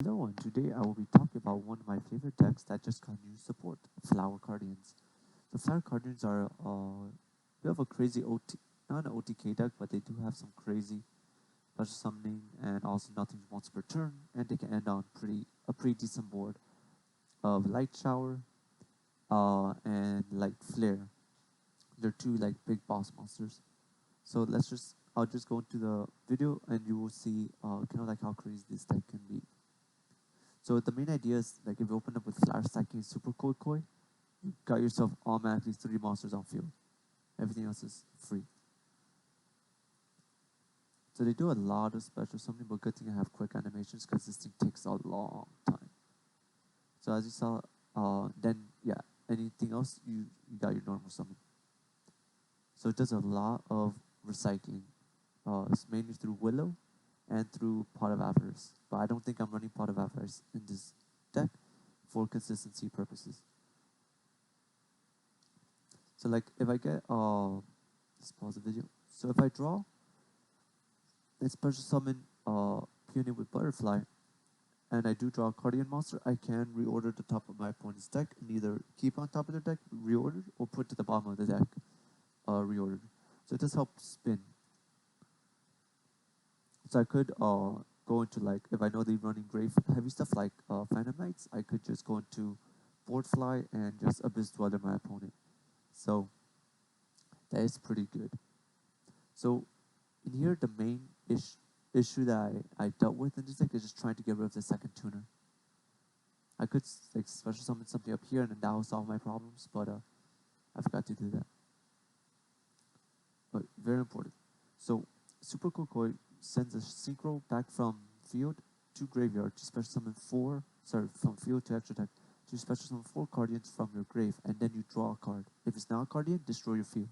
Hello, and today I will be talking about one of my favorite decks that just got new support, Flower Cardians. So Flower Cardians are bit of a crazy OT, not an OTK deck, but they do have some crazy special summoning and also nothing once per turn, and they can end on pretty decent board of Light Shower and Light Flare. They're two like big boss monsters. So I'll just go into the video and you will see kind of like how crazy this deck can be. So the main idea is like if you open up with Flower Stacking Super Koi, you got yourself automatically 3 monsters on field. Everything else is free. So they do a lot of special summoning, but good thing I have quick animations because this thing takes a long time. So as you saw, then yeah, anything else you got your normal summon. So it does a lot of recycling. It's mainly through Willow and through Pot of Avarice. But I don't think I'm running Pot of Avarice in this deck for consistency purposes. So like if I get let's pause the video. So if I draw, let's special summon Puny with Butterfly, and I do draw a Cardian monster, I can reorder the top of my opponent's deck and either keep on top of the deck reordered or put to the bottom of the deck reordered. So it does help spin. So I could go into like if I know they're running grave heavy stuff like Phantom Knights, I could just go into Board Fly and just Abyss Dweller my opponent. So that is pretty good. So in here, the main issue that I dealt with in this deck is just trying to get rid of the second tuner. I could like special summon something up here and then that will solve my problems, but I forgot to do that. But very important. So Super Kokoi sends a synchro back from field to graveyard to special summon from field to extra deck to special summon 4 Cardians from your grave, and then you draw a card. If it's not a Cardian, destroy your field.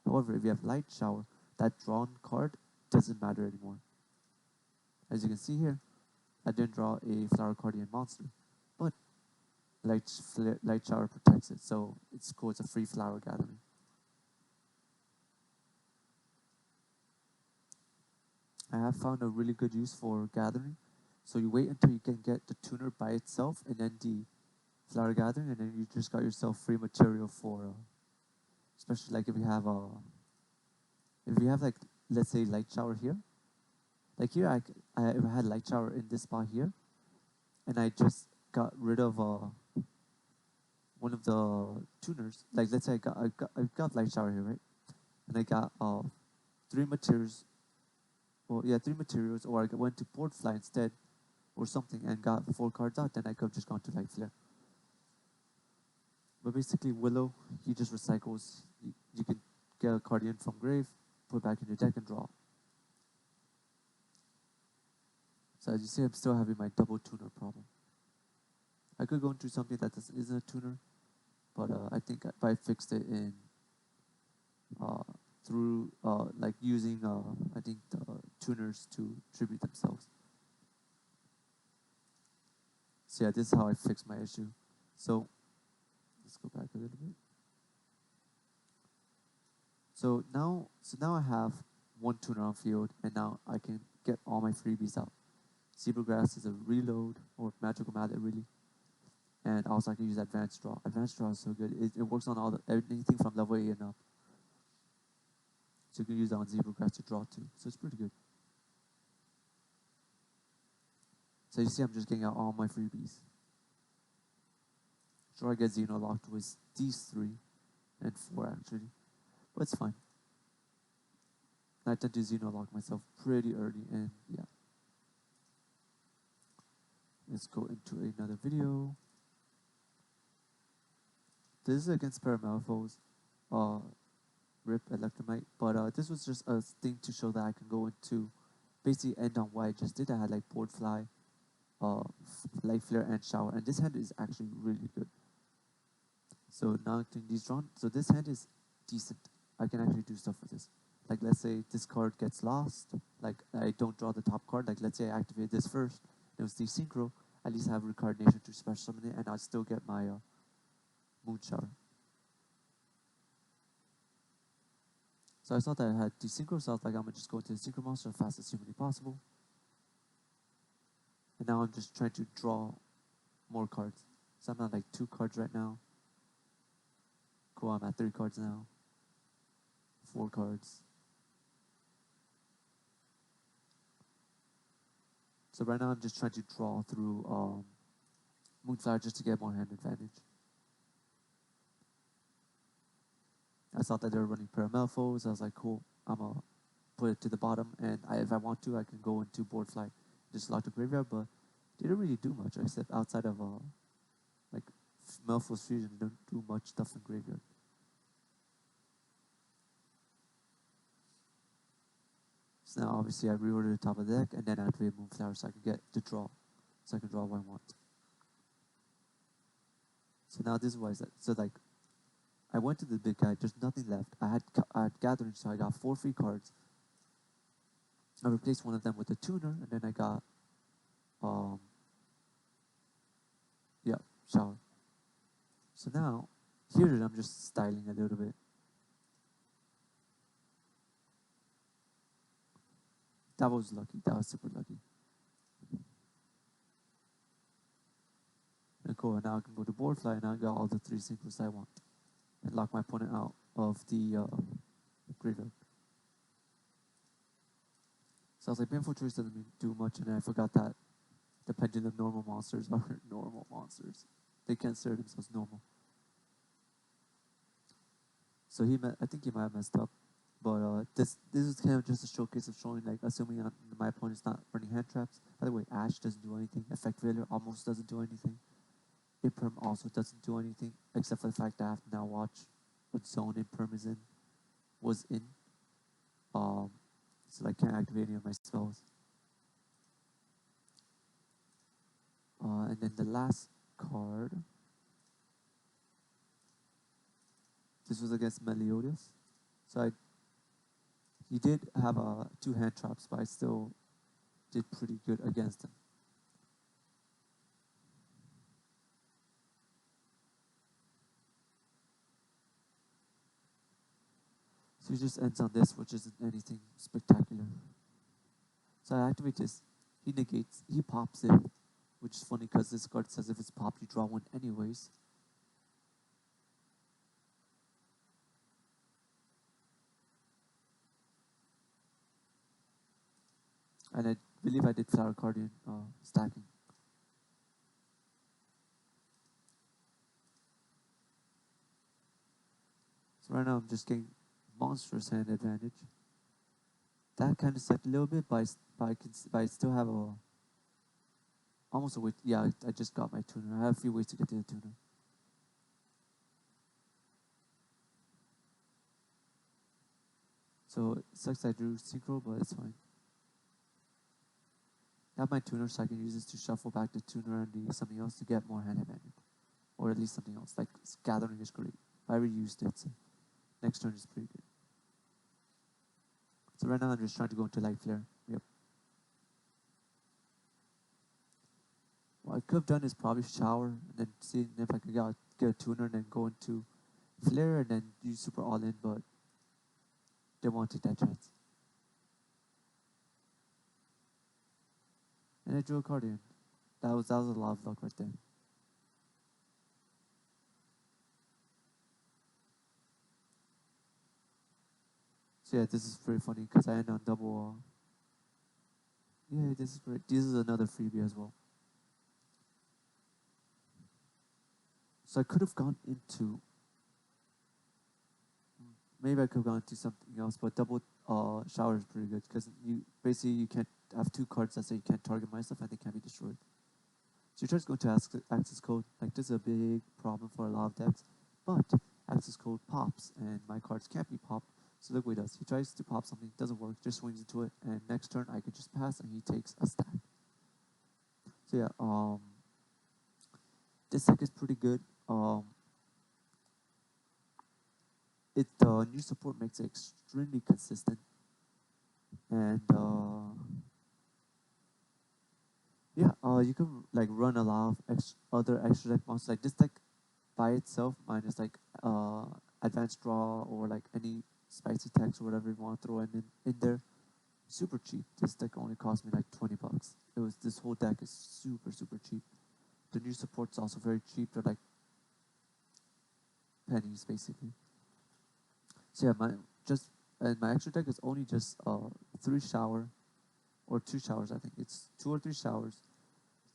However, if you have Light Shower, that drawn card doesn't matter anymore. As you can see here, I didn't draw a Flower Cardian monster, but Light Shower protects it, so it's cool. It's a free flower gathering. I have found a really good use for gathering. So you wait until you can get the tuner by itself and then the flower gathering, and then you just got yourself free material for, especially like if you have like let's say Light Shower here, like here if I had Light Shower in this spot here, and I just got rid of one of the tuners. Like let's say I got Light Shower here, right? And I got 3 materials. Well, yeah, 3 materials, or I went to Board Fly instead, or something, and got 4 cards out. Then I could have just gone to Light Flare. But basically, Willow, he just recycles. You can get a Cardian from grave, put back in your deck, and draw. So as you see, I'm still having my double tuner problem. I could go into something that isn't a tuner, but I think I fixed it in through like using I think the tuners to tribute themselves. So yeah, this is how I fix my issue. So let's go back a little bit. So now I have 1 tuner on field, and now I can get all my freebies out. Zebra Grass is a reload, or Magical Mallet really. And also I can use Advanced Draw. Advanced Draw is so good. It works on anything from level 8 and up. So you can use that on Zebra Grass to draw too. So it's pretty good. So you see I'm just getting out all my freebies. Sure, I get Xeno locked with these 3 and 4 actually. But it's fine. I tend to Xeno lock myself pretty early, and yeah. Let's go into another video. This is against Paramorphos, RIP Electromite, but this was just a thing to show that I can go into, basically end on what I just did. I had like Board Fly, Light Flare, and Shower, and this hand is actually really good. So now doing these drawn, so this hand is decent. I can actually do stuff with this. Like let's say this card gets lost, like I don't draw the top card, like let's say I activate this first, it was desynchro, at least I have Reincarnation to special summon it, and I still get my Moon Shower. So I thought that I had desynchro, so I was like, I'm gonna just go into the synchro monster as fast as humanly possible. And now I'm just trying to draw more cards. So I'm at like 2 cards right now. Cool, I'm at 3 cards now. 4 cards. So right now I'm just trying to draw through Moonflower just to get more hand advantage. I saw that they were running Paramelphos. I was like, cool, I'm going to put it to the bottom. And if I want to, I can go into board flight, just lock the graveyard. But they didn't really do much, except outside of like Melphos Fusion, they don't do much stuff in graveyard. So now obviously I reorder the top of the deck and then activate Moonflower so I can get the draw. So I can draw what I want. So now this is why I said, so like I went to the big guy, there's nothing left. I had Gathering, so I got 4 free cards. I replaced one of them with a tuner, and then I got Shower. So now here I'm just styling a little bit. That was lucky. That was super lucky. And cool, and now I can go to board fly and I got all the 3 synchros I want. And lock my opponent out of the graveyard. So I was like, Baneful Choice doesn't do much, and then I forgot that the Pendulum normal monsters are normal monsters. They can't consider themselves normal. So I think he might have messed up. But this is kind of just a showcase of showing, like, assuming my opponent's not running hand traps. By the way, Ash doesn't do anything. Effect Failure almost doesn't do anything. Imperm also doesn't do anything, except for the fact that I have to now watch what zone Imperm was in. So I can't activate any of my spells. And then the last card. This was against Meliodas. So he did have 2 hand traps, but I still did pretty good against him. So he just ends on this, which isn't anything spectacular. So I activate this. He pops it, which is funny because this card says if it's popped, you draw 1 anyways. And I believe I did Flower Cardian stacking. So right now I'm just getting monstrous hand advantage. That kind of sucked a little bit, but I still have almost a way. Yeah, I just got my tuner. I have a few ways to get to the tuner. So it sucks I drew synchro, but it's fine. I have my tuner, so I can use this to shuffle back the tuner and something else to get more hand advantage. Or at least something else. Like Gathering is great. I already used it, so next turn is pretty good. So right now I'm just trying to go into Light Flare. Yep. What I could have done is probably Shower and then see if I could get a tuner and then go into Flare and then use Super All In, but didn't want to take that chance. And I drew a Cardian. That was a lot of luck right there. So yeah, this is very funny because I end on double. Yeah, this is great. This is another freebie as well. So I could have gone into. Maybe I could have gone into something else, but double Shower is pretty good because you can't have 2 cards that say you can't target my stuff and they can't be destroyed. So you try to go into access code. Like, this is a big problem for a lot of decks, but access code pops and my cards can't be popped. So look what he does. He tries to pop something, doesn't work, just swings into it, and next turn I can just pass and he takes a stack. So yeah, this deck is pretty good. The new support makes it extremely consistent, and you can like run a lot of other extra deck monsters. Like this deck by itself, minus like advanced draw or like any spicy attacks or whatever you want to throw in there, super cheap. This deck only cost me like $20. This whole deck is super cheap. The new support's also very cheap. They're like pennies basically. So yeah, my extra deck is only just 3 shower or 2 showers. I think it's 2 or 3 showers,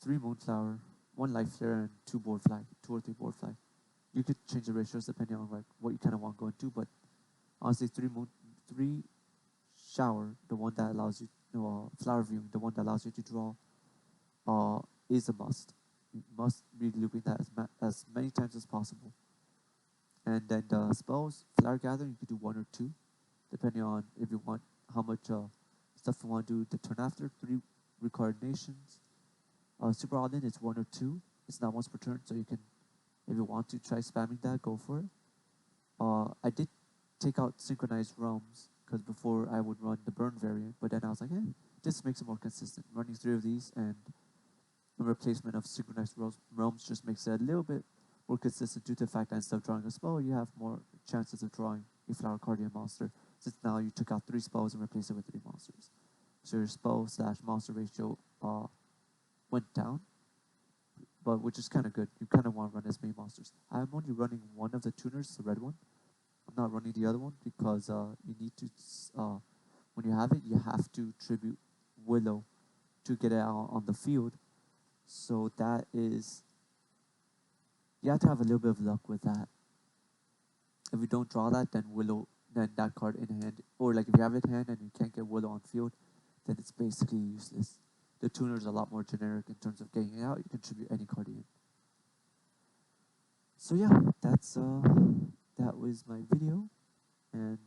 3 moonflower, 1 light flare, and 2 board flag, 2 or 3 board flag. You could change the ratios depending on like what you kind of want going to, but honestly, 3 shower, the one that allows you, flower viewing, the one that allows you to draw, is a must. You must be looping that as many times as possible. And then the spells, flower gathering, you could do 1 or 2, depending on if you want how much stuff you want to do the turn after. 3 reincarnations. Super all in, it's 1 or 2. It's not once per turn, so you can, if you want to try spamming that, go for it. I did take out synchronized realms because before I would run the burn variant, but then I was like, this makes it more consistent. Running 3 of these and the replacement of synchronized realms just makes it a little bit more consistent due to the fact that instead of drawing a spell, you have more chances of drawing a flower Cardian monster, since now you took out 3 spells and replaced it with 3 monsters. So your spell/monster ratio went down, but which is kind of good. You kind of want to run as many monsters. I'm only running one of the tuners, the red one. I'm not running the other one because you need to, when you have it, you have to tribute Willow to get it out on the field. So that is, you have to have a little bit of luck with that. If you don't draw that, then that card in hand, or like if you have it in hand and you can't get Willow on field, then it's basically useless. The tuner is a lot more generic in terms of getting it out. You can tribute any Cardian. So yeah, that was my video, and